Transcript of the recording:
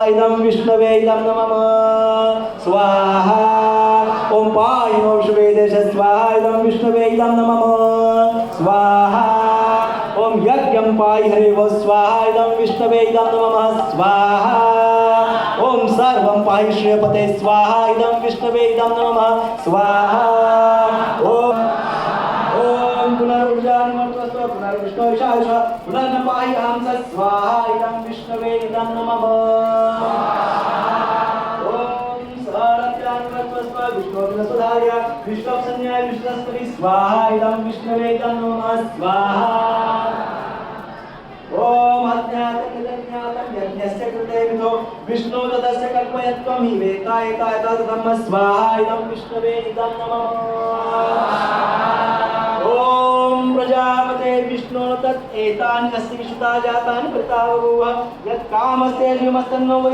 इदं विष्णवे इदं नमः स्वाहा ओम पायिनो विष्णवे देश स्वाहा इदं विष्णवे इदं नमः स्वाहा ओम यज्ञं पायि हरिवो स्वाहा इदं विष्णवे इदं नमः स्वाहा ओम सर्वं पायि श्रीपते स्वाहा इदं विष्णवे इदं नमः स्वाहा ओम पुनर्विष्णु पुनर्विष्णुशाश पुनर्नपाहि हंस स्वाहा इदं विष्णवे इदं नमः ओम सरत्यान्वस्व विष्णुर्नसुधार्य विष्णुसंज्ञा विष्णुस्तरि स्वाहा इदं विष्णवे इदं नमः स्वाहा ओम अज्ञातकिलज्ञातं यज्ञस्य कृते विदो विष्णु तदस्य कल्पयत्वं हि वेताय तदधम्म स्वाहा इदं विष्णवे इदं नमः ओम प्रजापते विष्णु तत् एतानि अस्ति विश्रुता जातानि प्रतावरूह यत् कामस्ते जीवमस्तन्नो